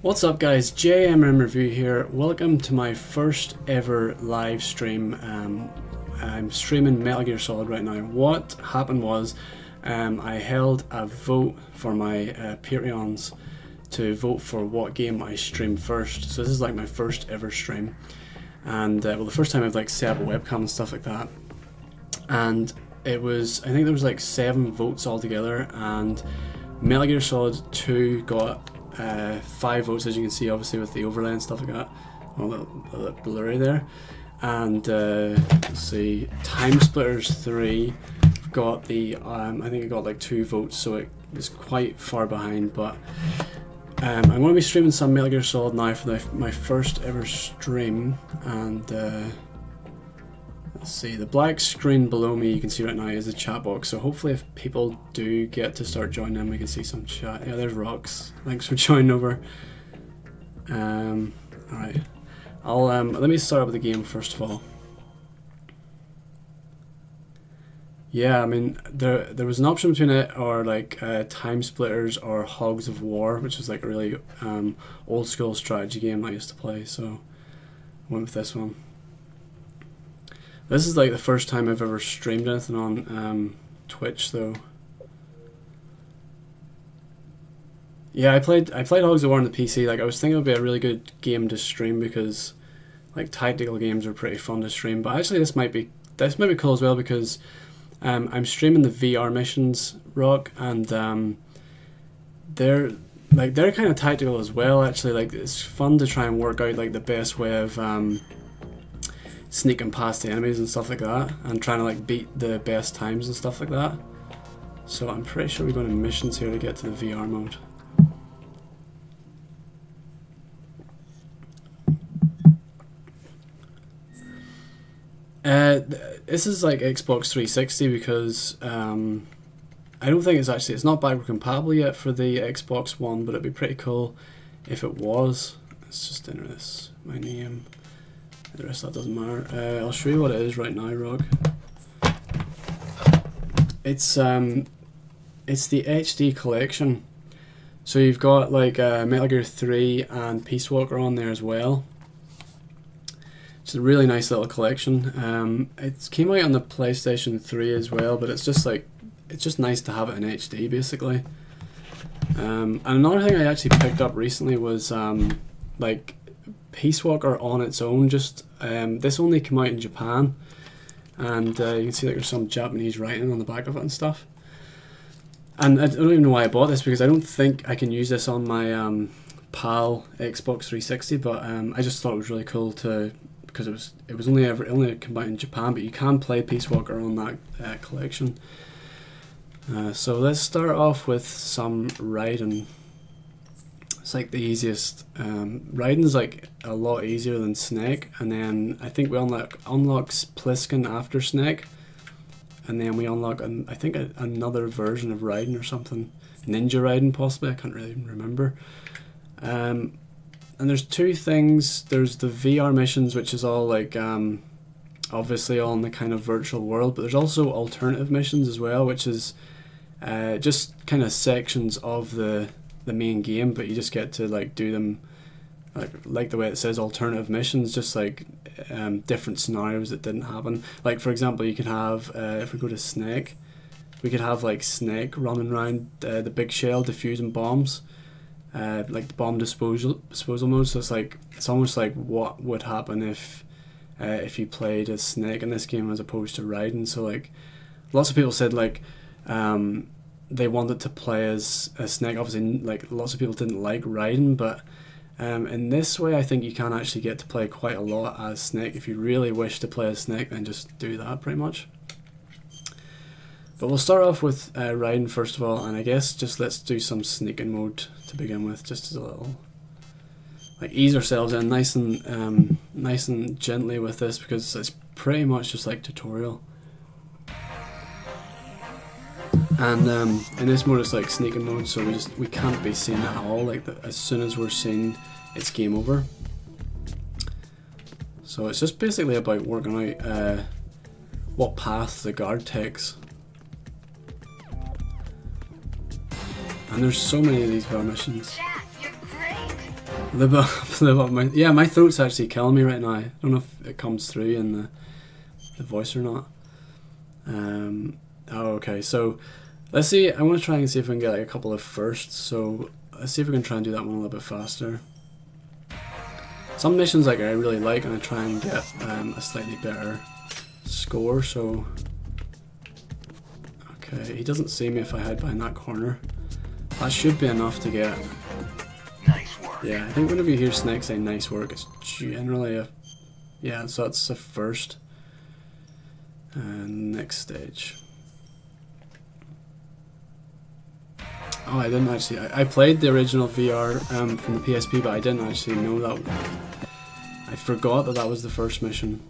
What's up guys, JMMREVIEW here. Welcome to my first ever live stream. I'm streaming Metal Gear Solid right now. What happened was I held a vote for my Patreons to vote for what game I stream first. So this is like my first ever stream. And well, the first time I've like set up a webcam and stuff like that. And it was, I think there was like 7 votes altogether, and Metal Gear Solid 2 got 5 votes, as you can see, obviously with the overlay and stuff like that. A little blurry there. And let's see, Time Splitters 3 got the I think it got like 2 votes, so it was quite far behind. But I'm going to be streaming some Metal Gear Solid now for my first ever stream. And let's see, the black screen below me you can see right now is the chat box, so hopefully if people do get to start joining we can see some chat. Yeah, there's Rocks, thanks for joining over. Alright, I'll let me start up with the game first of all. Yeah, I mean there was an option between it or like Time Splitters or Hogs of War, which was like a really old school strategy game I used to play, so I went with this one. This is like the first time I've ever streamed anything on Twitch though. Yeah, I played Hogs of War on the PC. Like I was thinking it would be a really good game to stream because like tactical games are pretty fun to stream. But actually this might be cool as well because I'm streaming the VR missions, Rock, and they're kind of tactical as well. Actually, like it's fun to try and work out like the best way of sneaking past the enemies and stuff like that, and trying to like beat the best times and stuff like that. So I'm pretty sure we're going to missions here to get to the VR mode. This is like Xbox 360 because I don't think it's not backward compatible yet for the Xbox One, but it'd be pretty cool if it was. Let's just enter this, my name. The rest of that doesn't matter. I'll show you what it is right now, Rog. It's the HD collection. So you've got like Metal Gear 3 and Peace Walker on there as well. It's a really nice little collection. It came out on the PlayStation 3 as well, but it's just nice to have it in HD basically. And another thing I actually picked up recently was like Peace Walker on its own. Just this only came out in Japan, and you can see that there's some Japanese writing on the back of it and stuff. And I don't even know why I bought this because I don't think I can use this on my PAL Xbox 360. But I just thought it was really cool because it was only come out in Japan, but you can play Peace Walker on that collection. So let's start off with some riding. It's like the easiest. Riding is like a lot easier than Snake, and then I think we unlock Pliskin after Snake, and then we unlock I think another version of riding or something, Ninja Riding possibly. I can't really remember. And there's 2 things. There's the VR missions, which is all like obviously all in the kind of virtual world, but there's also alternative missions as well, which is just kind of sections of the main game, but you just get to like do them like the way it says alternative missions, just like different scenarios that didn't happen. Like for example, you could have if we go to Snake, we could have like Snake running around the big shell defusing bombs, like the bomb disposal mode. So it's almost like what would happen if you played as Snake in this game as opposed to Raiden. So like lots of people said like they wanted to play as Snake. Obviously, like lots of people didn't like Raiden, but in this way, I think you can actually get to play quite a lot as Snake. If you really wish to play as Snake, then just do that pretty much. But we'll start off with Raiden first of all, and I guess just let's do some sneaking mode to begin with, just as a little like ease ourselves in nice and gently with this because it's pretty much just like tutorial. And in this mode it's like sneaking mode, so we can't be seen at all. Like as soon as we're seen, it's game over. So it's just basically about working out what path the guard takes. And there's so many of these VR missions. Jack, you're great. Yeah, my throat's actually killing me right now. I don't know if it comes through in the voice or not. Oh, okay, so let's see. I want to try and see if we can get like a couple of firsts. So let's see if we can try and do that one a little bit faster. Some missions like I really like, and I try and get a slightly better score. So okay, he doesn't see me if I hide behind that corner. That should be enough to get. Nice work. Yeah, I think whenever you hear Snake say "nice work," it's generally a yeah. So that's a first. And next stage. Oh, I didn't actually. I played the original VR from the PSP, but I didn't actually know that. I forgot that was the first mission.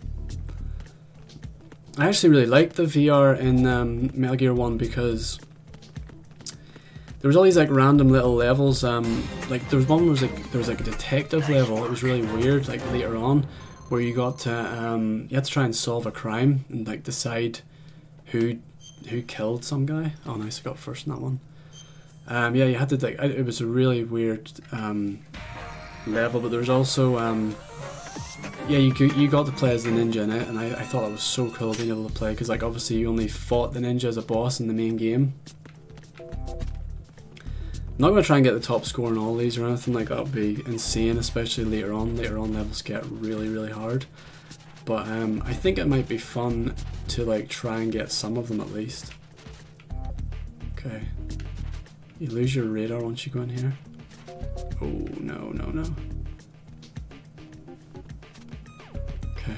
I actually really liked the VR in Metal Gear 1 because there was all these like random little levels. Like there was one where there was like a detective level. It was really weird. Like later on, where you got to you had to try and solve a crime and like decide who killed some guy. Oh, nice! I got first in that one. Yeah, you had to like. It was a really weird level, but there was also yeah, you got to play as the ninja in it, and I thought that was so cool being able to play because like obviously you only fought the ninja as a boss in the main game. I'm not going to try and get the top score in all these or anything like that. Would be insane, especially later on. Later on levels get really hard, but I think it might be fun to like try and get some of them at least. Okay, you lose your radar once you go in here. Oh no. Okay.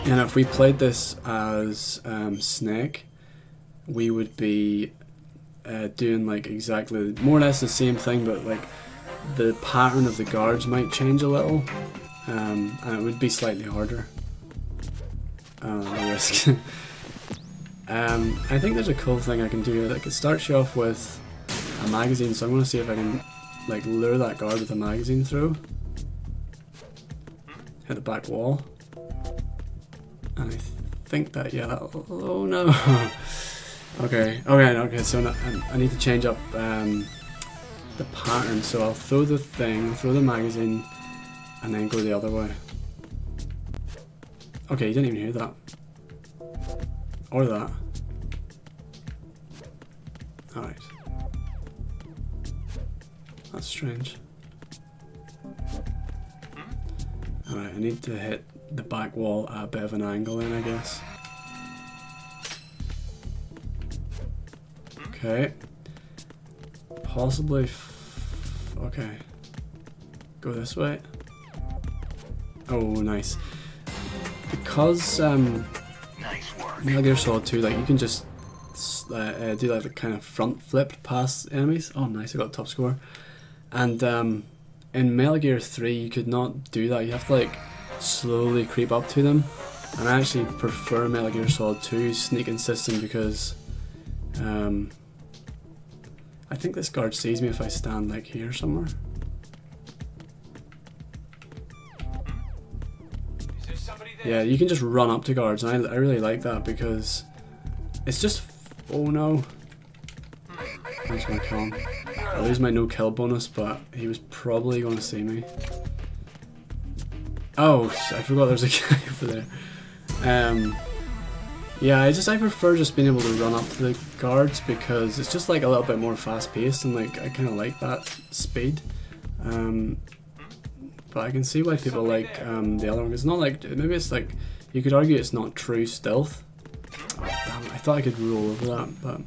And if we played this as Snake, we would be doing like exactly more or less the same thing, but like the pattern of the guards might change a little, and it would be slightly harder. No risk. I think there's a cool thing I can do here that could start you off with a magazine, so I'm going to see if I can like lure that guard with a magazine through. Hit the back wall. And I think that, yeah, oh no. Okay, so I need to change up the pattern, so I'll throw the thing, throw the magazine, and then go the other way. Okay, you didn't even hear that. Or that. Alright. That's strange. Alright, I need to hit the back wall at a bit of an angle then, I guess. Okay. Possibly. Okay. Go this way. Oh, nice. Because Metal Gear Solid 2, like you can just do like the kind of front flip past enemies. Oh, nice! I got a top score. And in Metal Gear 3, you could not do that. You have to like slowly creep up to them. And I actually prefer Metal Gear Solid 2's sneaking system because I think this guard sees me if I stand like here somewhere. Yeah, you can just run up to guards, and I really like that because it's just. Oh no! I'm just gonna kill him. I lose my no kill bonus, but he was probably gonna see me. Oh, I forgot there's a guy over there. Yeah, I prefer just being able to run up to the guards because it's just like a little bit more fast paced, and like I kind of like that speed. But I can see why people like the other one. It's not like, maybe it's like, you could argue it's not true stealth. Oh, damn it, I thought I could roll over that, but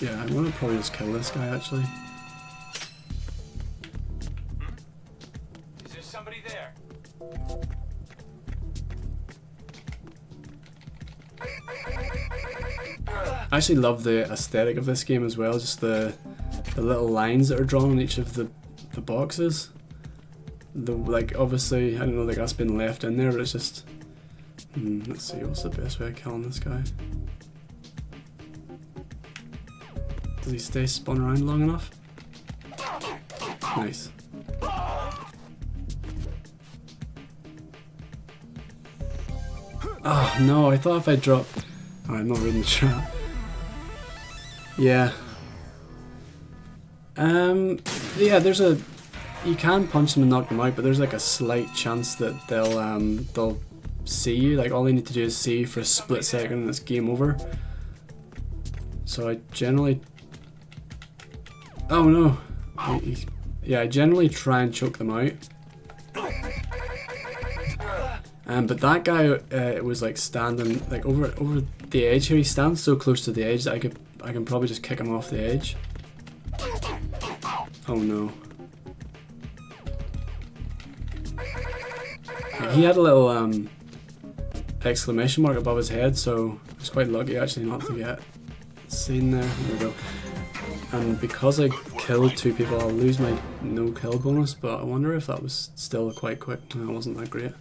yeah, I'm gonna probably just kill this guy actually. Is there somebody there? I actually love the aesthetic of this game as well, just the little lines that are drawn on each of the boxes. Like obviously, I don't know, like that's been left in there, but it's just let's see, what's the best way of killing this guy? Does he stay spun around long enough? Nice. Oh no, I thought if I dropped Oh, I'm not reading the chat. Yeah. Yeah, there's a... You can punch them and knock them out, but there's like a slight chance that they'll see you. Like, all they need to do is see you for a split second and it's game over. So I generally... Oh no! Yeah, I generally try and choke them out. But that guy was like standing like over the edge here. He stands so close to the edge that I can probably just kick him off the edge. Oh no! Yeah, he had a little exclamation mark above his head, so I was quite lucky actually not to get seen there. There we go. And because I killed 2 people, I'll lose my no kill bonus. But I wonder if that was still quite quick. No, it wasn't that great.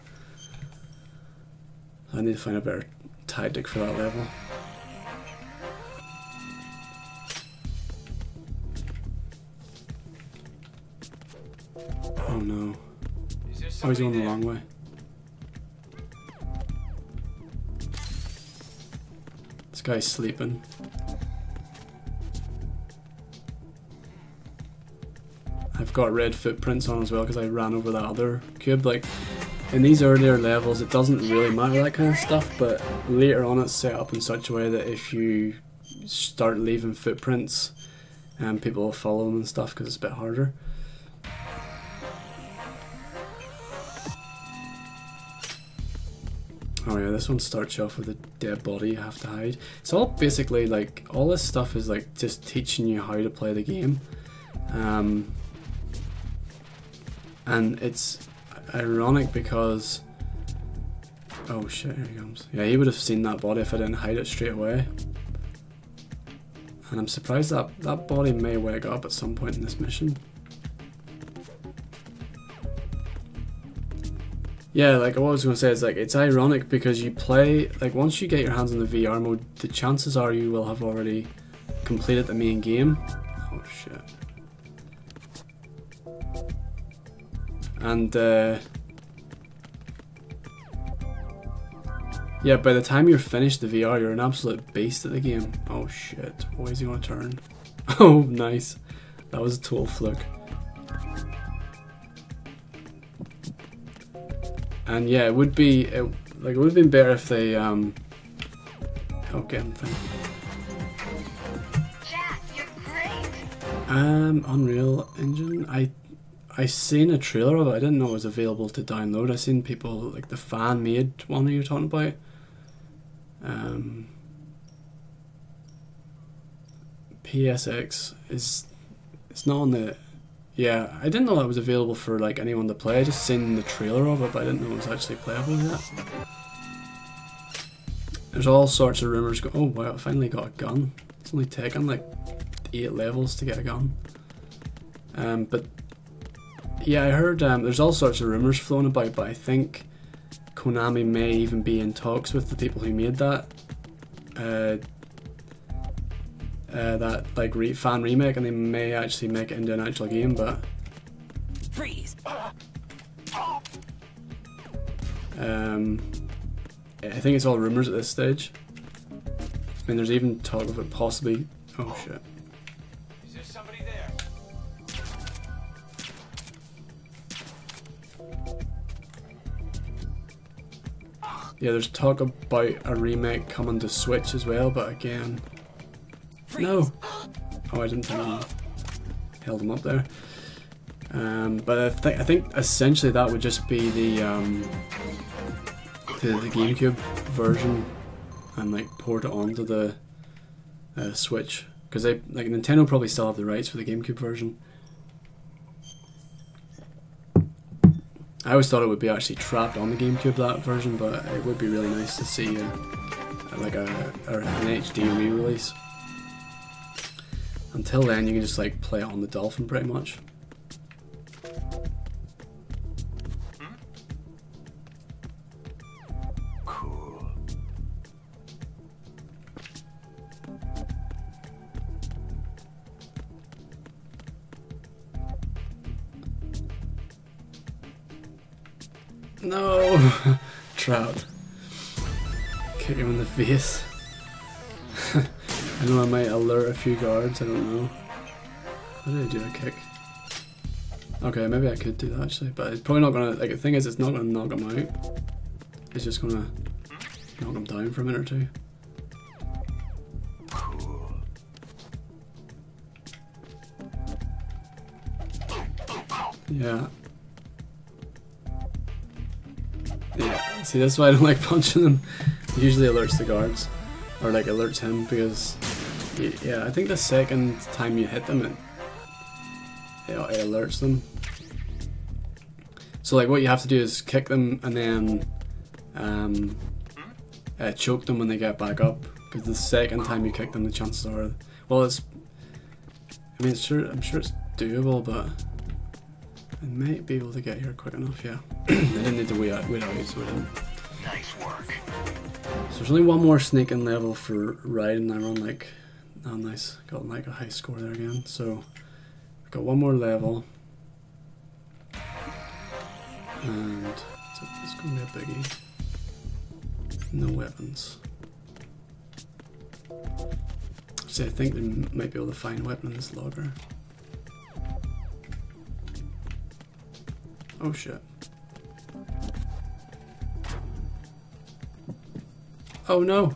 I need to find a better tactic for that level. Oh no. Oh, he's going the wrong way. This guy's sleeping. I've got red footprints on as well because I ran over that other cube. Like, in these earlier levels it doesn't really matter that kind of stuff, but later on it's set up in such a way that if you start leaving footprints, people will follow them and stuff because it's a bit harder. Oh yeah, this one starts you off with a dead body you have to hide. It's all basically like, all this stuff is like just teaching you how to play the game. And it's ironic because... Oh shit, here he comes. Yeah, he would have seen that body if I didn't hide it straight away. And I'm surprised that that body may wake up at some point in this mission. Yeah, like what I was going to say is like, it's ironic because you play, like once you get your hands on the VR mode, the chances are you will have already completed the main game. Oh shit. And yeah, by the time you're finished the VR, you're an absolute beast at the game. Oh shit, why is he going to turn? Oh nice, that was a total fluke. And yeah, it would be like it would have been better if they okay, thing. Jack, you're great. Unreal Engine. I seen a trailer of it. I didn't know it was available to download. I seen people like the fan made one that you're talking about. PSX is it's not on the. Yeah, I didn't know that was available for like anyone to play. I just seen the trailer of it, but I didn't know it was actually playable yet. There's all sorts of rumors. Oh wow! I finally got a gun. It's only taken like 8 levels to get a gun. But yeah, I heard there's all sorts of rumors flown about, but I think Konami may even be in talks with the people who made that. That like fan remake, and they may actually make it into an actual game, but Freeze. I think it's all rumors at this stage. I mean, there's even talk of it possibly. Oh shit. Is there somebody there? Yeah, there's talk about a remake coming to Switch as well, but again, no. Oh, I didn't think he held him up there. But I think essentially that would just be the GameCube version, and like port it onto the Switch, because they like Nintendo probably still have the rights for the GameCube version. I always thought it would be actually trapped on the GameCube, that version, but it would be really nice to see like an HD re-release. Until then, you can just like play it on the Dolphin pretty much. Cool. No! Trapped. Kick him in the face. I know I might alert a few guards, I don't know. How do I do a kick? Okay, maybe I could do that actually, but it's probably not gonna, like the thing is it's not gonna knock him out. It's just gonna knock him down for a minute or two. Cool. Yeah. Yeah, see that's why I don't like punching them. It usually alerts the guards, or like alerts him because, yeah, I think the second time you hit them it alerts them. So like what you have to do is kick them and then choke them when they get back up, because the second time you kick them the chances are, well it's, I mean I'm sure it's doable, but I might be able to get here quick enough, yeah. I didn't need to wait out, so I didn't. Nice work. So there's only one more sneaking level for riding. I run like, oh nice, got like a high score there again. So I've got one more level, and so it's going to be a biggie. No weapons. See, I think they might be able to find a weapon in this logger. Oh shit. Oh no!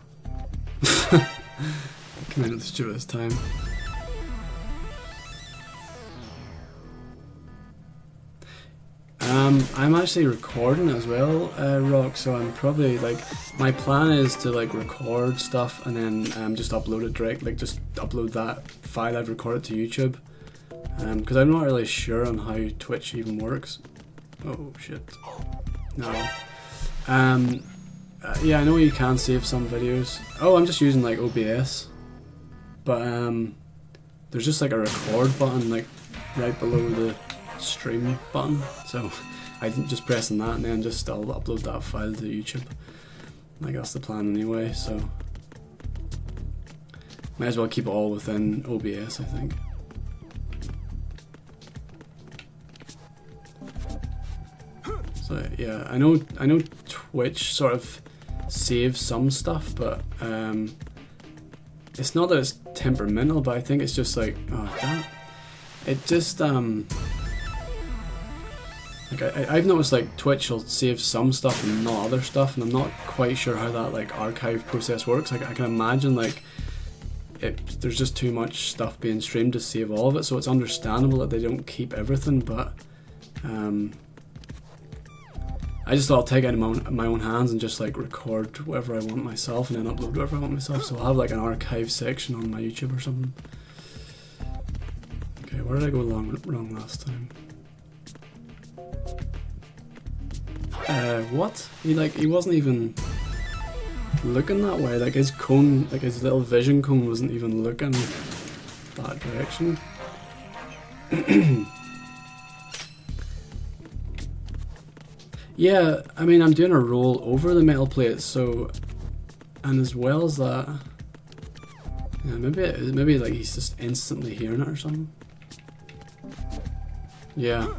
Come in at the stupidest time. I'm actually recording as well, Rock, so I'm probably like, my plan is to like record stuff and then just upload it direct, like just upload that file I've recorded to YouTube. Because I'm not really sure on how Twitch even works. Oh shit. No. Yeah, I know you can save some videos. Oh, I'm just using like OBS. But there's just like a record button like right below the stream button. So I just pressing that and then just I'll upload that file to YouTube. Like that's the plan anyway, so might as well keep it all within OBS, I think. So yeah, I know Twitch sort of saves some stuff, but it's not that it's temperamental, but I think it's just like, oh damn, it just like I've noticed like Twitch will save some stuff and not other stuff, and I'm not quite sure how that like archive process works. Like I can imagine like there's just too much stuff being streamed to save all of it, so it's understandable that they don't keep everything, but I just thought I'll take it in my own hands and just like record whatever I want myself and then upload whatever I want myself, so I'll have like an archive section on my YouTube or something. Okay, where did I go wrong last time? What? He wasn't even looking that way, like his cone, like his little vision cone wasn't even looking that direction. Yeah, I mean I'm doing a roll over the metal plate, so, and as well as that, yeah, maybe like he's just instantly hearing it or something. Yeah,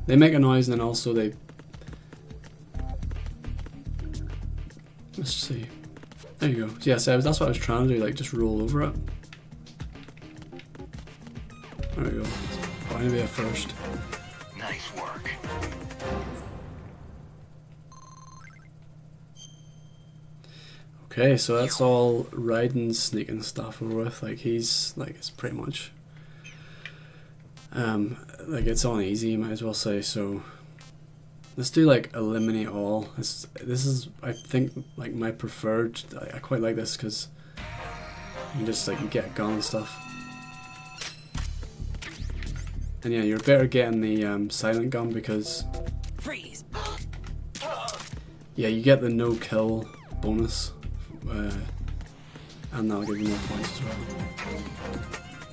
they make a noise and then also they, let's see, there you go. Yeah, so that's what I was trying to do, like just roll over it. There we go. Going to be a first. Nice work. Okay, so that's all riding, sneaking stuff over with. Like he's like, it's pretty much like it's on easy, you might as well say. So let's do like eliminate all. This is I think like my preferred. I quite like this because you can just like you get a gun and stuff. And yeah, you're better getting the silent gun because Freeze. yeah, you get the no kill bonus. And that'll give you more points as well.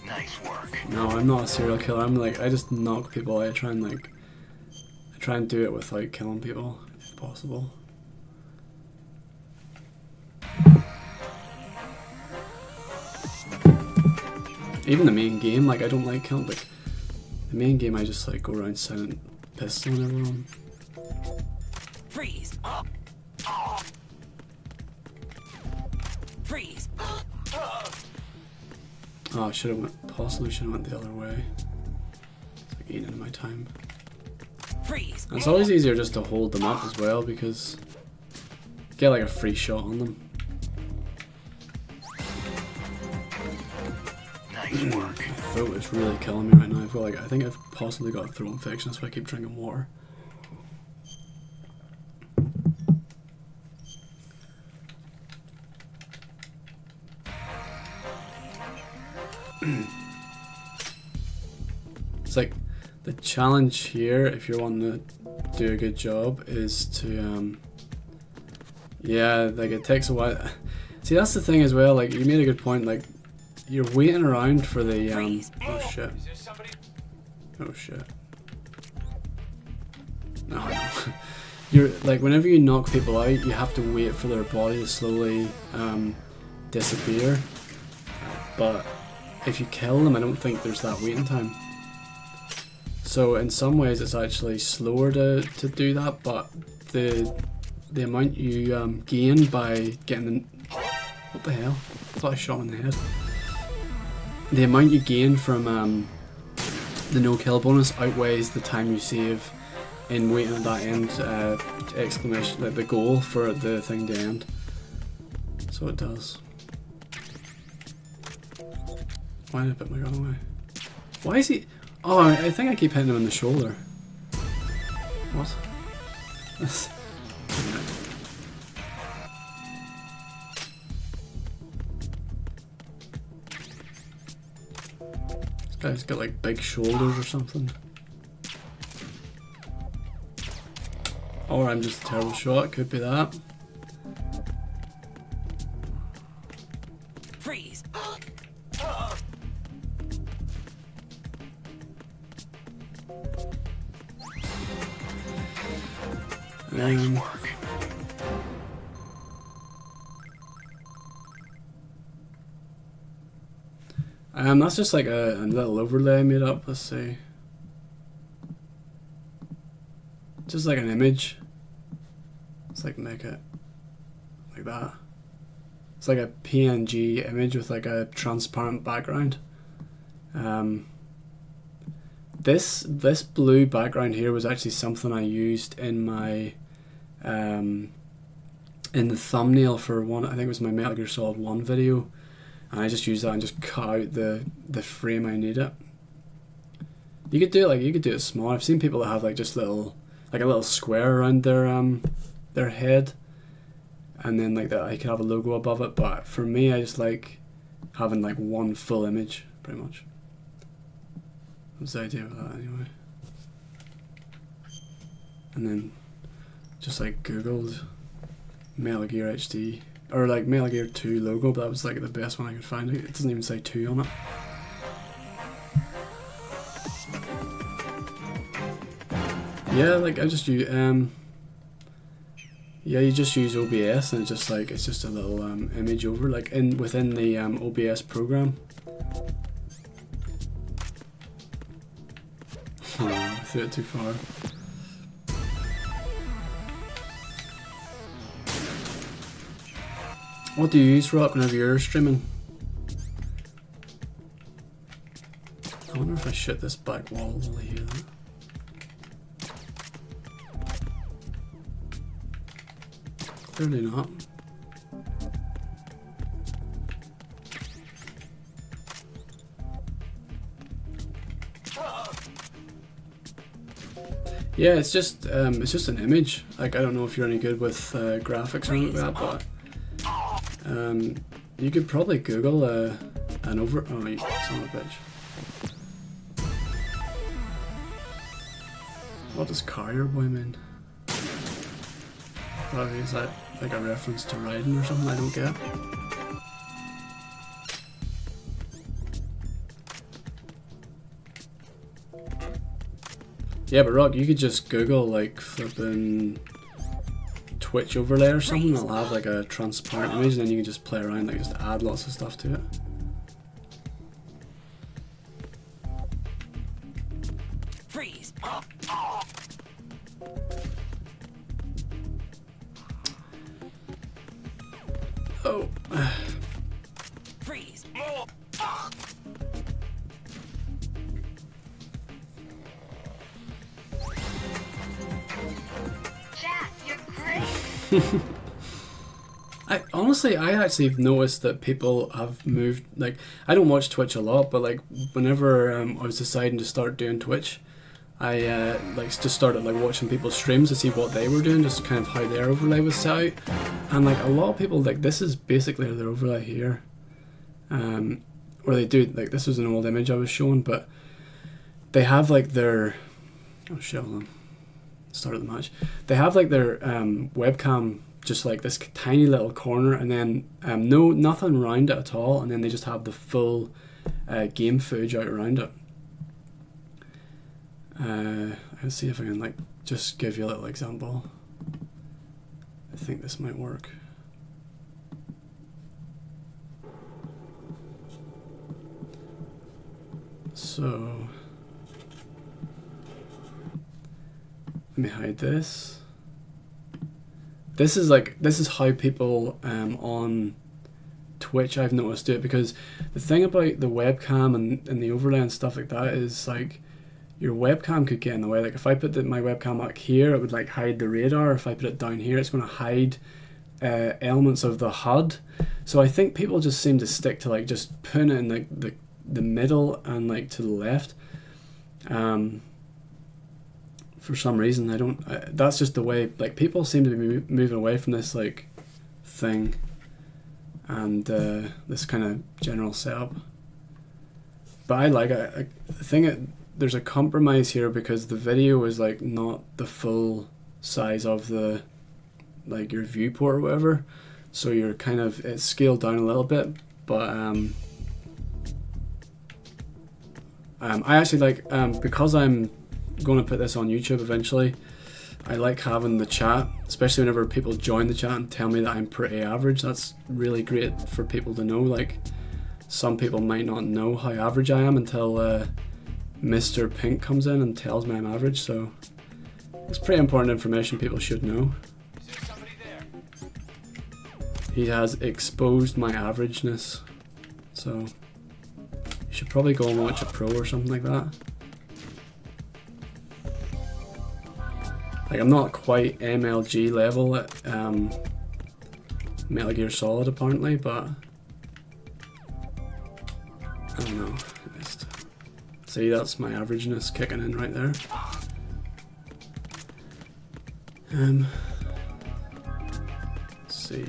Nice work. No, I'm not a serial killer. I'm like, I just knock people out. I try and do it without killing people if possible. Even the main game, like I don't like killing. Like the main game, I just like go around silent pistoling everyone. Freeze. Freeze. Oh, I should have possibly should have went the other way. It's like eating into my time. Freeze. And it's always easier just to hold them up as well because you get like a free shot on them. Nice work. My throat is really killing me right now. I've got like I think I've possibly got a throat infection. That's why I keep drinking water. It's like the challenge here, if you're wanting to do a good job, is to yeah, like it takes a while. See, that's the thing as well. Like you made a good point. Like you're waiting around for the oh shit. Oh shit. No. You're like whenever you knock people out, you have to wait for their body to slowly disappear. But if you kill them, I don't think there's that waiting time. So in some ways it's actually slower to do that, but the amount you gain by getting the... What the hell? I thought I shot him in the head. The amount you gain from the no kill bonus outweighs the time you save in waiting at that end exclamation, like the goal for the thing to end. So it does. Why did I put my gun away? Why is he... Oh, I think I keep hitting him in the shoulder. What? This guy's got like big shoulders or something. Or I'm just a terrible shot, could be that. Freeze. Nice work. That's just like a little overlay I made up, let's see. Just like an image. Let's like make it like that. It's like a PNG image with like a transparent background. This blue background here was actually something I used in my in the thumbnail for one, I think it was my Metal Gear Solid 1 video, and I just used that and just cut out the frame I need it. You could do it you could do it small. I've seen people that have like just little, like a little square around their head, and then like that I could have a logo above it, but for me I just like having like one full image pretty much. What's the idea of that anyway? And then just like googled Metal Gear HD or like Metal Gear 2 logo, but that was like the best one I could find. It doesn't even say 2 on it. Yeah, like I just use yeah, you just use OBS and it's just like it's just a little image over like within the OBS program. Oh, I threw it too far. What do you use, Rock, whenever you're streaming? I wonder if I shit this back wall, will I hear that? Clearly not. Yeah, it's just an image. Like I don't know if you're any good with graphics or anything like that, but you could probably Google an over. Oh, you son of a bitch! What does Carrier Boy mean? Probably is that like a reference to riding or something? I don't get. Yeah, but Rock, you could just Google like flipping Twitch overlay or something. It'll have like a transparent image, and then you can just play around, like just add lots of stuff to it. Freeze. Oh. more. Jack, you're great. I actually have noticed that people have moved, like, I don't watch Twitch a lot, but like whenever I was deciding to start doing Twitch, I like just started like watching people's streams to see what they were doing, just kind of how their overlay was set out. And like a lot of people, like, this is basically their overlay here, or they do, like, this was an old image I was showing, but they have like their, oh shit, hold on, start of the match, they have like their webcam just like this tiny little corner, and then nothing around it at all, and then they just have the full game footage out around it. Let's see if I can like just give you a little example. I think this might work. So let me hide this. This is how people on Twitch, I've noticed, do it, because the thing about the webcam and the overlay and stuff like that is like your webcam could get in the way. Like if I put my webcam up here, it would like hide the radar. If I put it down here, it's going to hide elements of the HUD. So I think people just seem to stick to like just putting it in like the middle and like to the left. For some reason, I don't. That's just the way. Like people seem to be moving away from this like thing and this kind of general setup. But I like it. I think there's a compromise here because the video is like not the full size of the like your viewport or whatever. So you're kind of, it's scaled down a little bit, but I actually like because I'm going to put this on YouTube eventually, I like having the chat, especially whenever people join the chat and tell me that I'm pretty average. That's really great for people to know. Like some people might not know how average I am until Mr. Pink comes in and tells me I'm average, so it's pretty important information people should know. Is there somebody there? He has exposed my averageness, so you should probably go and watch a pro or something like that. Like I'm not quite MLG level at Metal Gear Solid apparently, but I don't know. See, that's my averageness kicking in right there. Let's see.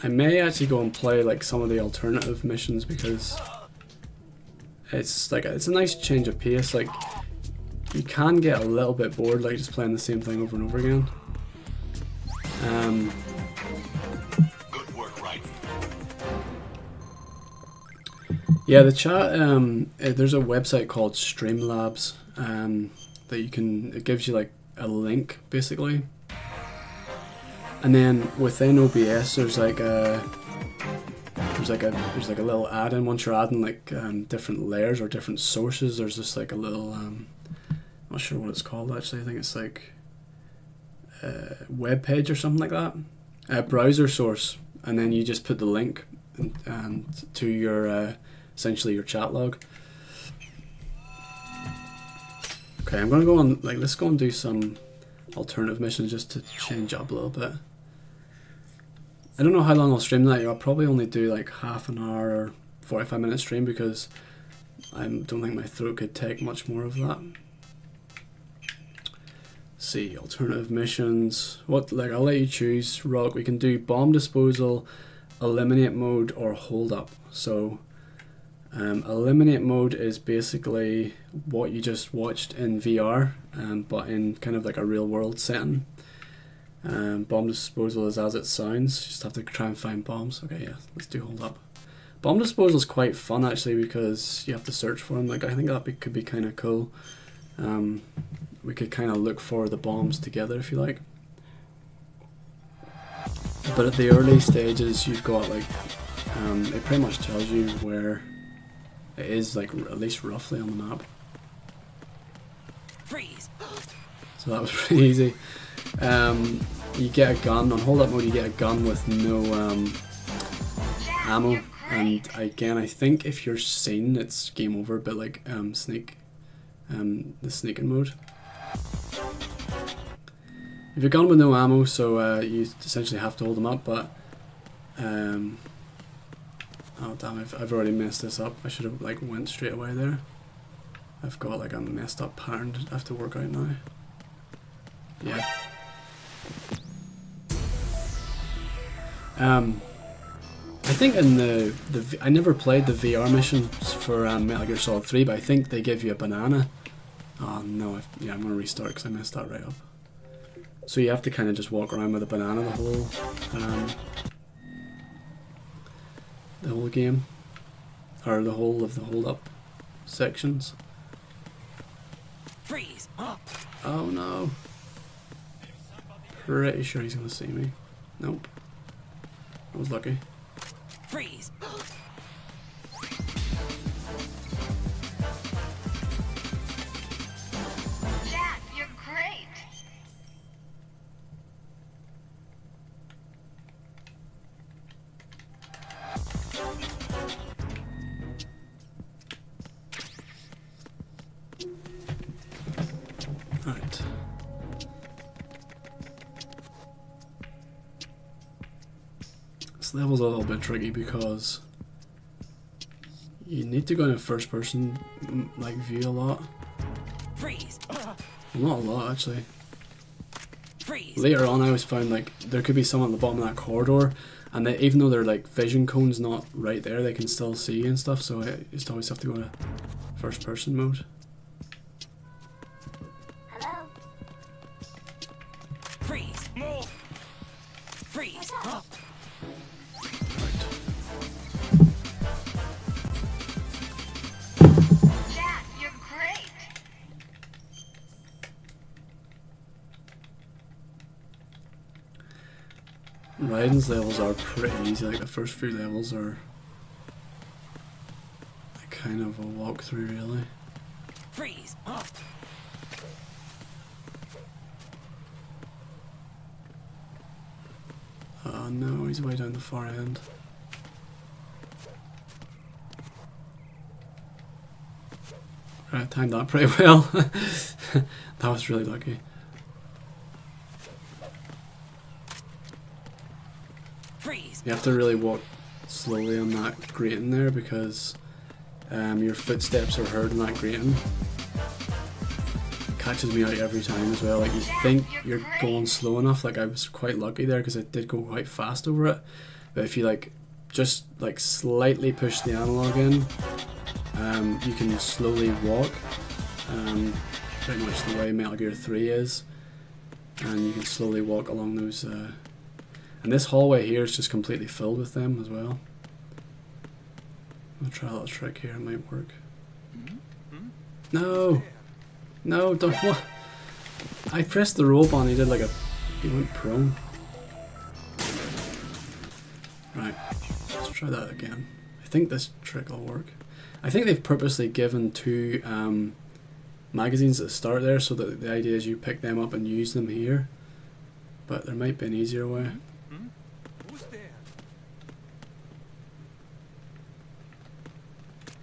I may actually go and play like some of the alternative missions because it's like it's a nice change of pace. Like you can get a little bit bored like just playing the same thing over and over again. Good work, right? Yeah, the chat, there's a website called Streamlabs that you can, it gives you like a link basically. And then within OBS there's like a little add-in. Once you're adding like different layers or different sources, there's just like a little I'm not sure what it's called actually. I think it's like a web page or something like that, a browser source, and then you just put the link and to your essentially your chat log. Okay, I'm gonna go on, like, let's go and do some alternative missions just to change up a little bit. I don't know how long I'll stream that. I'll probably only do like half an hour or 45-minute stream because I don't think my throat could take much more of that. Let's see, alternative missions. What, like, I'll let you choose, Rock. We can do bomb disposal, eliminate mode, or hold up. So eliminate mode is basically what you just watched in VR, but in kind of like a real world setting. Bomb disposal is as it sounds. Just have to try and find bombs. Okay, yeah, let's do hold up. Bomb disposal is quite fun actually because you have to search for them. Like, I think that could be kind of cool. We could kind of look for the bombs together if you like. But at the early stages, you've got like it pretty much tells you where It is like at least roughly on the map. Freeze. So that was pretty easy. You get a gun on hold up mode. You get a gun with no ammo, and again, I think if you're seen, it's game over. But like the sneaking mode. If you're gun with no ammo, so you essentially have to hold them up. But oh damn! I've already messed this up. I should have like went straight away there. I've got like a messed up pattern I have to work out now. Yeah. I think in the I never played the VR missions for Metal Gear Solid 3, but I think they give you a banana. Oh no! Yeah, I'm gonna restart because I messed that right up. So you have to kind of just walk around with a banana the whole game, or the whole of the hold up sections. Freeze. Oh no! Pretty sure he's gonna see me. Nope. I was lucky. Freeze. Dad, you're great. Alright. This level's a little bit tricky because you need to go in a first person like view a lot. Freeze. Well, not a lot actually. Freeze. Later on I always found like there could be someone at the bottom of that corridor, and they, even though their like vision cone's not right there, they can still see you and stuff, so I just always have to go to first person mode. Hello. Freeze. Freeze. Dad, you're great. Raiden's levels are pretty easy, like the first few levels are kind of a walkthrough really. Freeze. Oh no, he's way down the far end. Right, I timed that pretty well. That was really lucky. Freeze. You have to really walk slowly on that grating there because your footsteps are heard in that grating. It catches me out every time as well. Like you think you're going slow enough. Like I was quite lucky there because I did go quite fast over it. But if you like just like slightly push the analog in, you can slowly walk. Pretty much the way Metal Gear 3 is, and you can slowly walk along those. And this hallway here is just completely filled with them as well. I'll try a little trick here, it might work. No! No, don't, what? I pressed the rope on, he did like a, he went prone. Right, let's try that again. I think this trick will work. I think they've purposely given two magazines at the start there so that the idea is you pick them up and use them here. But there might be an easier way. Who's there?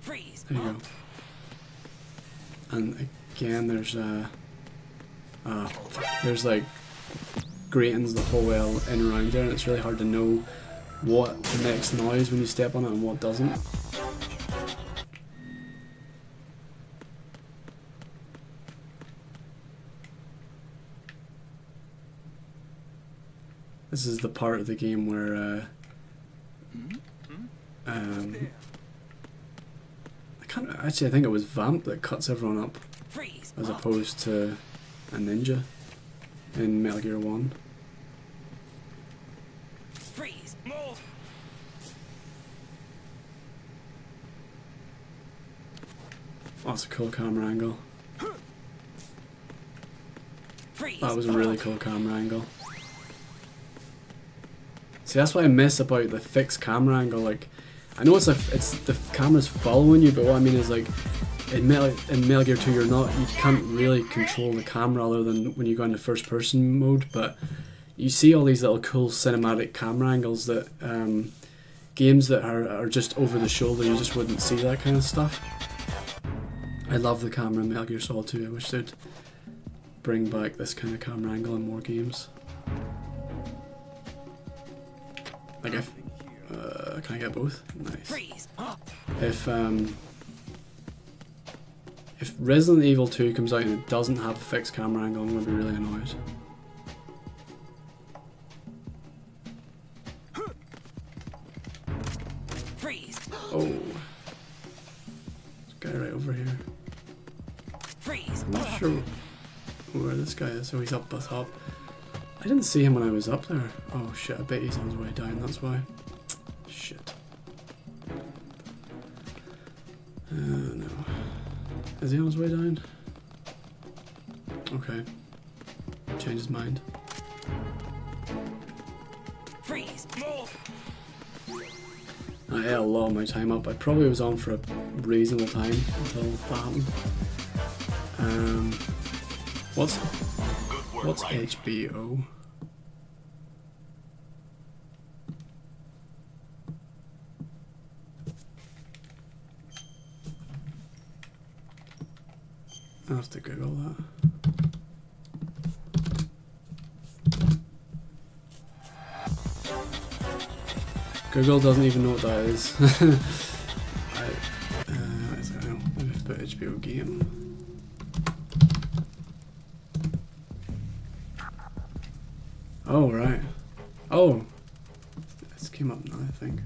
Freeze. There you go. And again, there's like gratings the whole way in and around there, and it's really hard to know what makes noise when you step on it and what doesn't. This is the part of the game where I think it was Vamp that cuts everyone up Freeze. as opposed to a ninja in Metal Gear 1. Freeze. Oh, that's a cool camera angle. Freeze. That was a really cool camera angle. See, that's what I miss about the fixed camera angle. Like, I know it's the camera's following you, but what I mean is like in Metal Gear 2 you can't really control the camera other than when you go into first person mode, but you see all these little cool cinematic camera angles that games that are just over the shoulder, you just wouldn't see that kind of stuff. I love the camera in Metal Gear Solid 2. I wish they'd bring back this kind of camera angle in more games. Like can I get both? Nice. Freeze. If Resident Evil 2 comes out and it doesn't have a fixed camera angle, I'm going to be really annoyed. Freeze. Oh. There's a guy right over here. Freeze. I'm not sure where this guy is. Oh, he's up the top. I didn't see him when I was up there. Oh shit, I bet he's on his way down, that's why. Shit. No. Is he on his way down? Okay. Change his mind. Freeze. I ate a lot of my time up. I probably was on for a reasonable time until that happened. What's HBO? I'll have to Google that. Google doesn't even know what that is. I don't know. Maybe put HBO game. Oh right. Oh, this came up now, I think.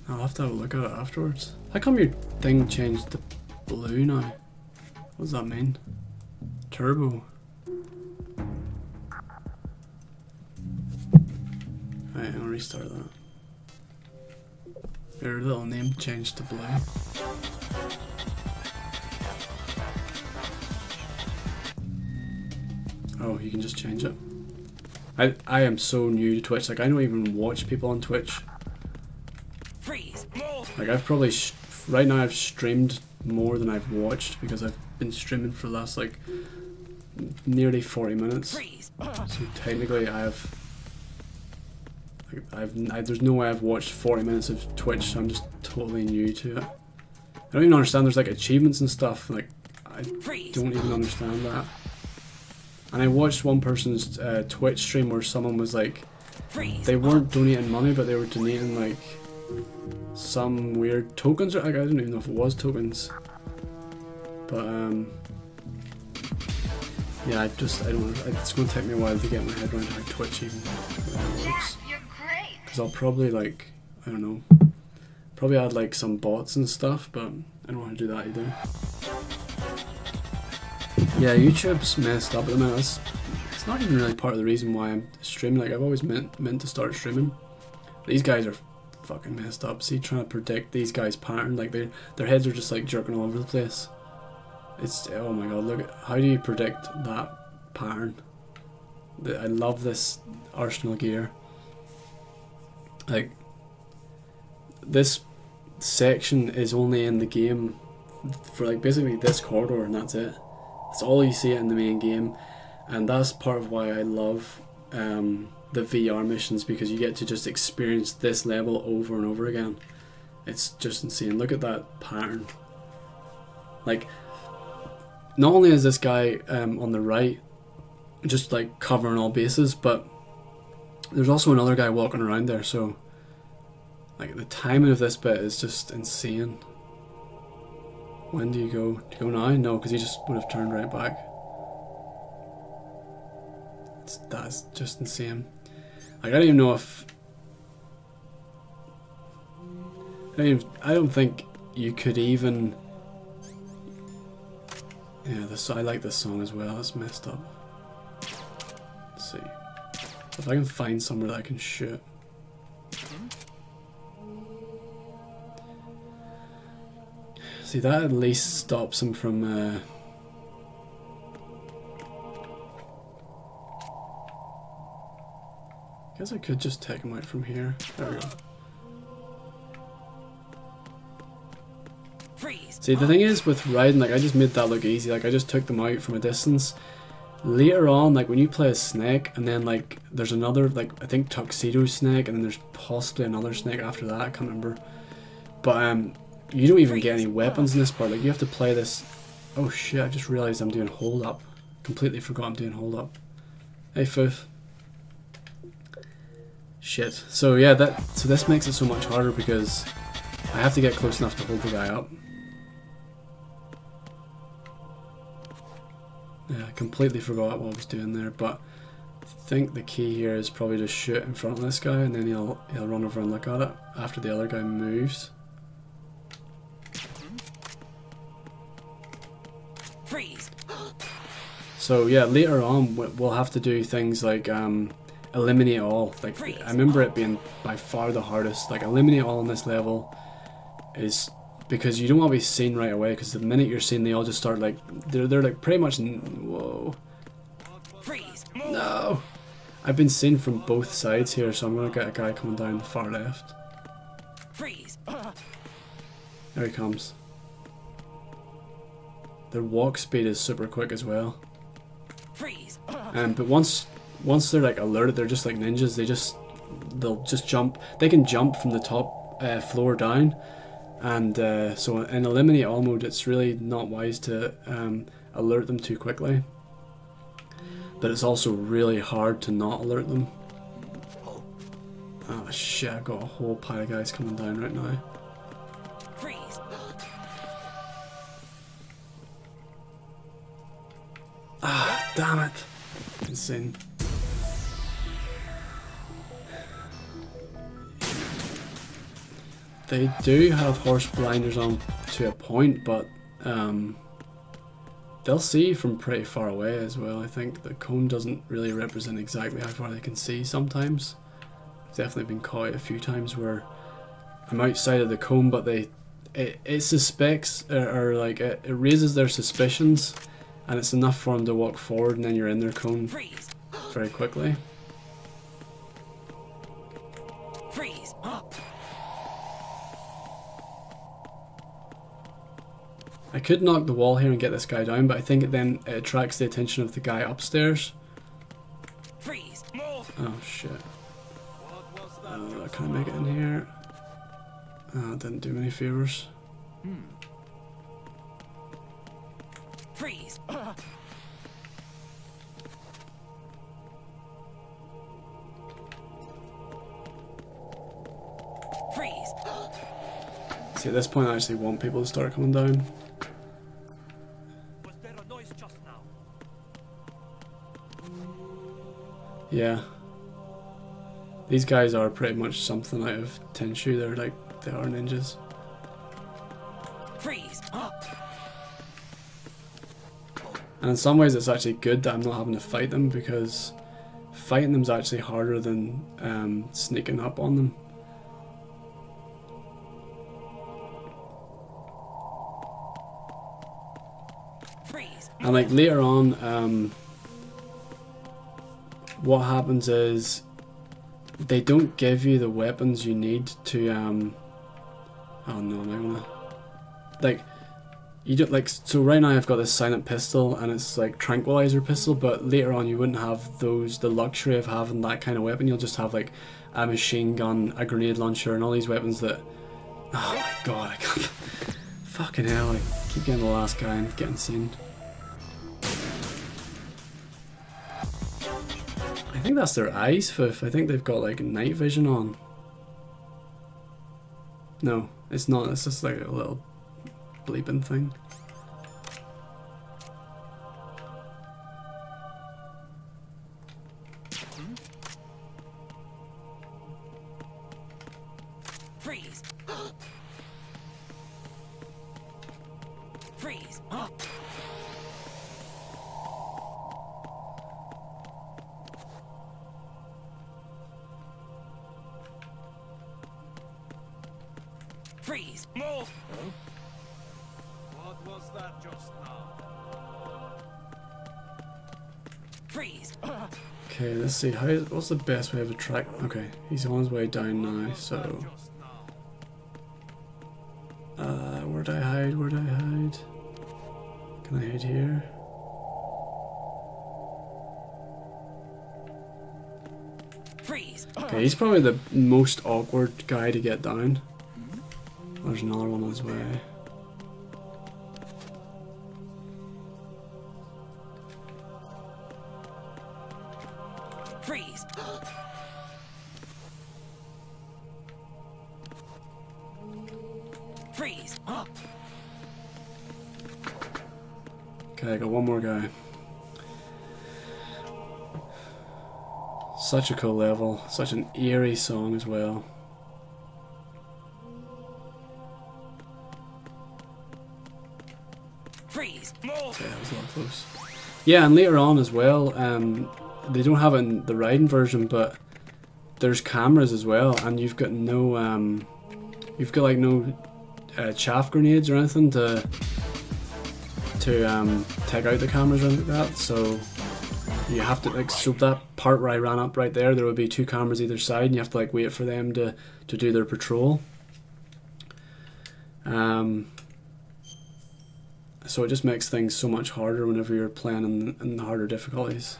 I'll have to have a look at it afterwards. How come your thing changed to blue now? What does that mean? Turbo. Right, I'll restart that. Your little name changed to blue. Oh, you can just change it. I am so new to Twitch. Like, I don't even watch people on Twitch. Freeze. Like, I've probably right now I've streamed more than I've watched because I've been streaming for the last like nearly 40 minutes. Freeze. So technically there's no way I've watched 40 minutes of Twitch, so I'm just totally new to it. I don't even understand there's like achievements and stuff, like I don't even understand that. And I watched one person's Twitch stream where someone was like, they weren't donating money but they were donating like some weird tokens, or like, I don't even know if it was tokens. But yeah, it's gonna take me a while to get my head around how Twitch even works. You're great. Because I'll probably like, I don't know, probably add like some bots and stuff, but I don't know how to do that either. Yeah, YouTube's messed up at the minute. It's not even really part of the reason why I'm streaming. Like, I've always meant to start streaming. These guys are fucking messed up. See, trying to predict these guys' pattern, like their heads are just like jerking all over the place. It's, oh my god, look at, how do you predict that pattern? I love this arsenal gear. Like, this section is only in the game for like basically this corridor, and that's it. That's all you see in the main game, and that's part of why I love the VR missions, because you get to just experience this level over and over again. It's just insane. Look at that pattern. Like, not only is this guy on the right just like covering all bases, but there's also another guy walking around there, so like the timing of this bit is just insane. When do you go? Do you go now? No, because he just would have turned right back. That's just insane. Like, I don't even know if I don't think you could even. Yeah, I like this song as well. It's messed up. Let's see if I can find somewhere that I can shoot. See, that at least stops him from I guess I could just take him out from here. There we go. Freeze. See, the thing is with riding, like I just made that look easy. Like I just took them out from a distance. Later on, like when you play a snake, and then like there's another, like I think tuxedo snake, and then there's possibly another snake after that. I can't remember. But you don't even get any weapons in this part. Like you have to play this. Oh shit! I just realized I'm doing hold up. Completely forgot I'm doing hold up. Hey Foof. Shit. So yeah, so this makes it so much harder because I have to get close enough to hold the guy up. Yeah, I completely forgot what I was doing there, but I think the key here is probably to shoot in front of this guy, and then he'll run over and look at it after the other guy moves. Freeze. So yeah, later on we'll have to do things like eliminate all. Like I remember it being by far the hardest. Like eliminate all on this level is because you don't want to be seen right away. Because the minute you're seen, they all just start like they're like pretty much. Whoa. Freeze. No. I've been seen from both sides here, so I'm gonna get a guy coming down the far left. Freeze. There he comes. Their walk speed is super quick as well. Freeze. But once they're like alerted, they're just like ninjas. They'll just jump. They can jump from the top floor down, and so in eliminate all mode, it's really not wise to alert them too quickly. But it's also really hard to not alert them. Oh shit! I've got a whole pile of guys coming down right now. Freeze. Ah, damn it! Insane. They do have horse blinders on to a point, but they'll see from pretty far away as well. I think the cone doesn't really represent exactly how far they can see sometimes. I've definitely been caught a few times where I'm outside of the cone, but it suspects or like it raises their suspicions, and it's enough for them to walk forward, and then you're in their cone very quickly. Freeze. I could knock the wall here and get this guy down, but I think it attracts the attention of the guy upstairs. Freeze. Oh shit. Can I make it in here? It didn't do me any favors. Freeze. Freeze. See, at this point I actually want people to start coming down. Was there a noise just now? Yeah. These guys are pretty much something out of Tenshu. They are ninjas. Freeze. And in some ways it's actually good that I'm not having to fight them, because fighting them is actually harder than sneaking up on them. Freeze. And like later on, what happens is they don't give you the weapons you need to oh no, am I gonna like you don't like so right now I've got this silent pistol and it's like tranquilizer pistol, but later on you wouldn't have the luxury of having that kind of weapon. You'll just have like a machine gun, a grenade launcher, and all these weapons that, oh my god, I can't fucking hell, I keep getting the last guy and getting seen. I think that's their eyes, Foof. I think they've got like night vision on. No, it's not. It's just like a little bleeping thing. Freeze. Freeze. Freeze. Move! What was that just now? Freeze. Okay, let's see. What's the best way of attract? Okay, he's on his way down now. So, where'd I hide? Where'd I hide? Can I hide here? Freeze. Okay, he's probably the most awkward guy to get down. There's another one on his way. Freeze. Freeze. Okay, I got one more guy. Such a cool level, such an eerie song as well. Freeze. Okay, that was a lot close. Yeah, and later on as well, they don't have it in the riding version, but there's cameras as well, and you've got no, you've got like no chaff grenades or anything to take out the cameras or anything like that. So you have to like, so that part where I ran up right there, there would be two cameras either side, and you have to like wait for them to do their patrol. So it just makes things so much harder whenever you're playing in the harder difficulties.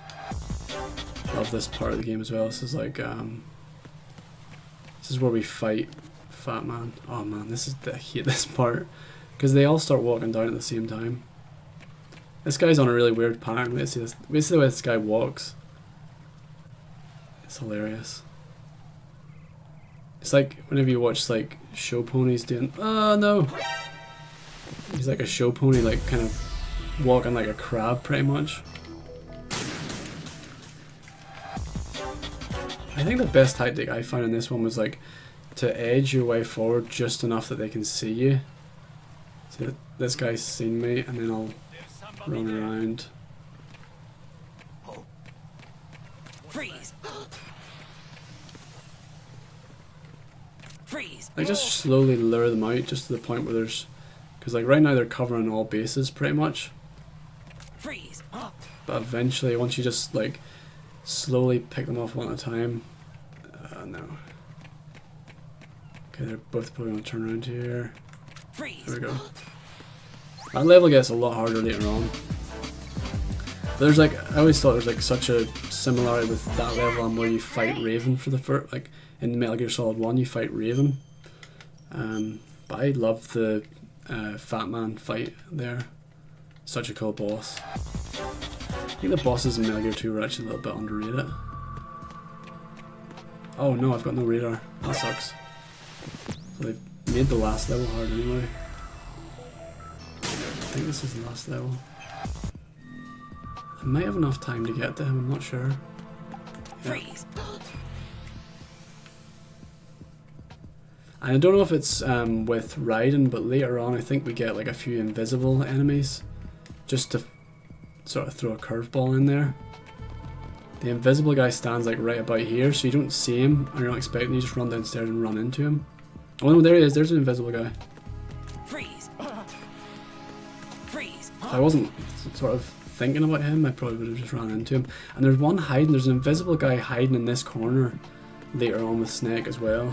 Love this part of the game as well. This is like, this is where we fight Fat Man. Oh man, I hate this part because they all start walking down at the same time. This guy's on a really weird pattern. Let's see this. Basically, the way this guy walks, it's hilarious. It's like whenever you watch like show ponies doing. Oh no. He's like a show pony, like kind of walking like a crab, pretty much. I think the best tactic I found in this one was like to edge your way forward just enough that they can see you. So this guy's seen me, and then I'll run around. Freeze. Freeze. I just slowly lure them out just to the point where there's, because like right now they're covering all bases pretty much. Freeze. But eventually, once you just like slowly pick them off one at a time. No. Okay, they're both probably going to turn around here. Freeze. There we go. That level gets a lot harder later on. There's like, I always thought there's like such a similarity with that level and where you fight Raven for the first, like in Metal Gear Solid 1 you fight Raven. But I love the Fat Man fight there. Such a cool boss. I think the bosses in Metal Gear 2 were actually a little bit underrated. Oh no, I've got no radar. That sucks. So they've made the last level hard anyway. I think this is the last level. I might have enough time to get to him, I'm not sure. Yeah. Freeze. And I don't know if it's with Raiden, but later on I think we get like a few invisible enemies just to sort of throw a curveball in there. The invisible guy stands like right about here, so you don't see him and you're not expecting, you just run downstairs and run into him. Oh no, there he is, there's an invisible guy. Freeze. Freeze. If I wasn't sort of thinking about him, I probably would have just ran into him. And there's one hiding, there's an invisible guy hiding in this corner later on with Snake as well.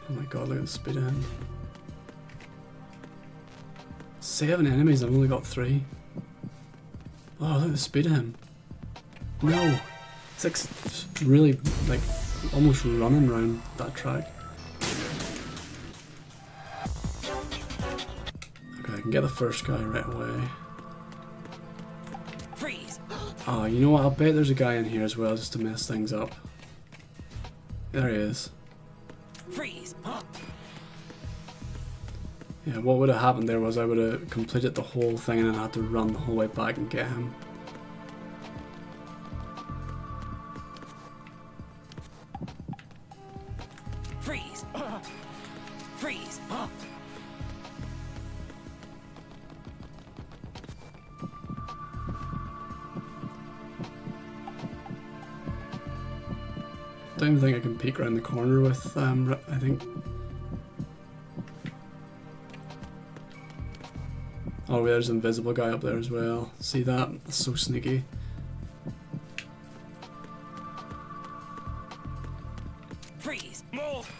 Oh my god, look at the speed of him. 7 enemies, I've only got 3. Oh, look at the speed of him. No! It's like really, like, almost running around that track. Okay, I can get the first guy right away. Freeze. Oh, you know what? I'll bet there's a guy in here as well just to mess things up. There he is. Freeze. Yeah, what would have happened there was I would have completed the whole thing and then I had to run the whole way back and get him. Freeze. Freeze. Don't even think I can peek around the corner with, I think. Oh, there's an invisible guy up there as well. See that? That's so sneaky. Freeze. Move.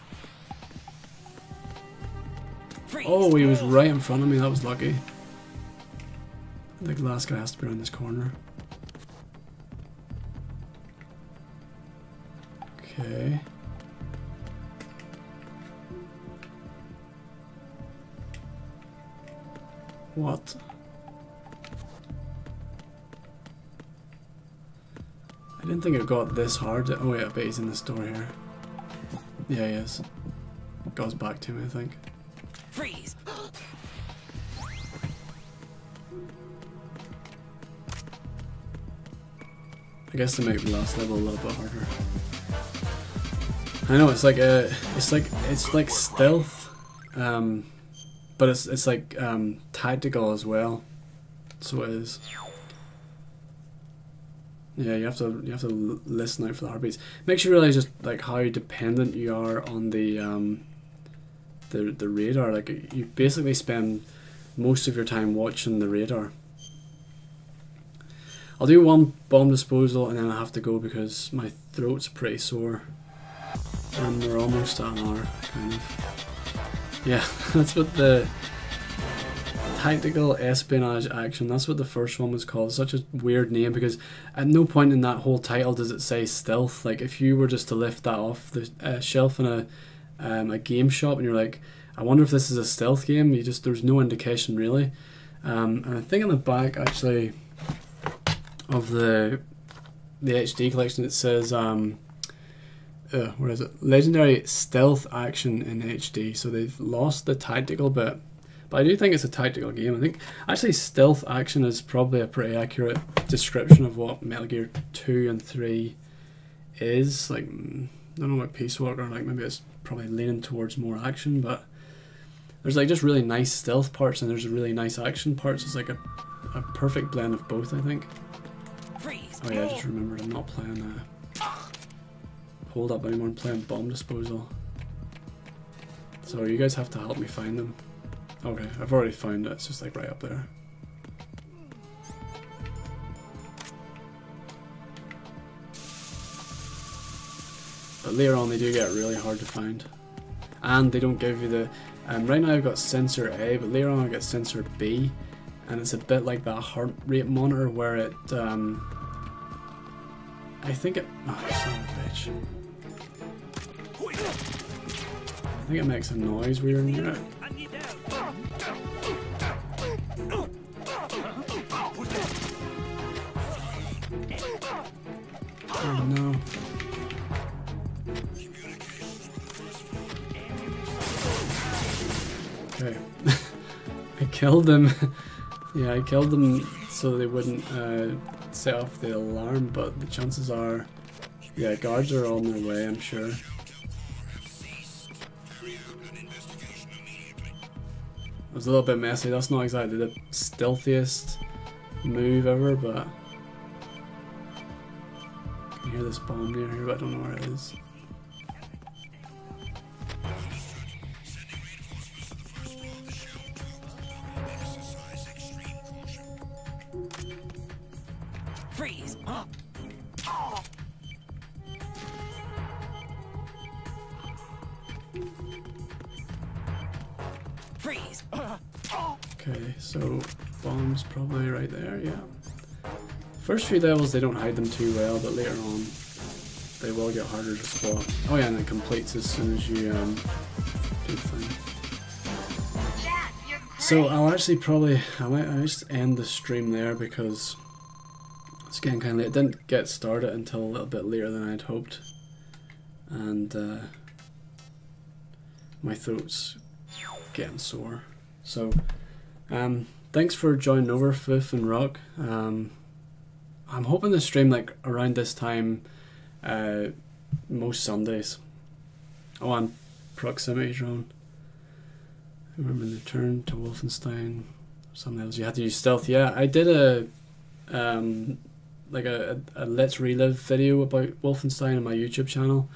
Freeze. Oh, he was right in front of me. That was lucky. The last guy has to be around this corner. Okay. What? I didn't think it got this hard. Oh yeah, but he's in this door here. Yeah, he is. Goes back to me, I think. Freeze. I guess to make the last level a little bit harder. I know it's like stealth, but it's like tactical as well. So it is. Yeah, you have to listen out for the heartbeats. Makes you realize just like how dependent you are on the radar. Like you basically spend most of your time watching the radar. I'll do one bomb disposal and then I have to go because my throat's pretty sore. And we're almost at an hour, kind of. Yeah, that's what the tactical espionage action, that's what the first one was called. It's such a weird name because at no point in that whole title does it say stealth. Like if you were just to lift that off the shelf in a game shop and you're like, I wonder if this is a stealth game, there's no indication really. And I think on the back actually of the HD collection it says where is it? Legendary stealth action in HD. So they've lost the tactical bit, but I do think it's a tactical game. I think actually stealth action is probably a pretty accurate description of what Metal Gear 2 and 3 is. Like I don't know about Peace Walker, like maybe it's probably leaning towards more action, but there's like just really nice stealth parts and there's really nice action parts. It's like a perfect blend of both, I think. Freeze. Oh yeah, I just remembered I'm not playing hold up anymore, I'm playing bomb disposal. So you guys have to help me find them. Okay, I've already found it, it's just like right up there. But later on they do get really hard to find. And they don't give you the... right now I've got sensor A, but later on I get sensor B. And it's a bit like that heart rate monitor where it... I think it... Oh, son of a bitch. I think it makes a noise when you're near it. Oh no. Okay. I killed them. Yeah, I killed them so they wouldn't set off the alarm, but the chances are, yeah, guards are on their way, I'm sure. It was a little bit messy. That's not exactly the stealthiest move ever, but I can hear this bomb near here, but I don't know where it is. Freeze. Freeze. Okay, so bombs probably right there, yeah. First few levels they don't hide them too well, but later on they will get harder to spot. Oh yeah, and it completes as soon as you do the thing. Jack, you're great. So I'll actually probably, I might just end the stream there because it's getting kind of late. It didn't get started until a little bit later than I'd hoped. And my throat's getting sore. So thanks for joining over, Fifth and Rock. I'm hoping to stream like around this time most Sundays. Oh, and proximity drone. I remember the Return to Wolfenstein. Something else you had to use stealth. Yeah, I did a like a Let's Relive video about Wolfenstein on my YouTube channel,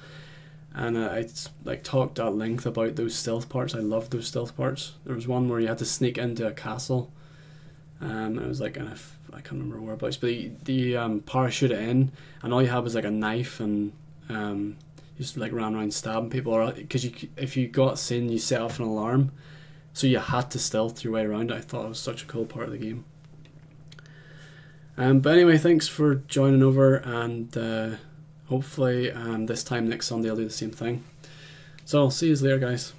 and I like talked at length about those stealth parts. I loved those stealth parts. There was one where you had to sneak into a castle, It was like I can't remember whereabouts, but the parachuted in, and all you had was like a knife, and you just like ran around stabbing people, or because if you got seen, you set off an alarm, so you had to stealth your way around. I thought it was such a cool part of the game. But anyway, thanks for joining over, and hopefully this time next Sunday I'll do the same thing. So I'll see you later, guys.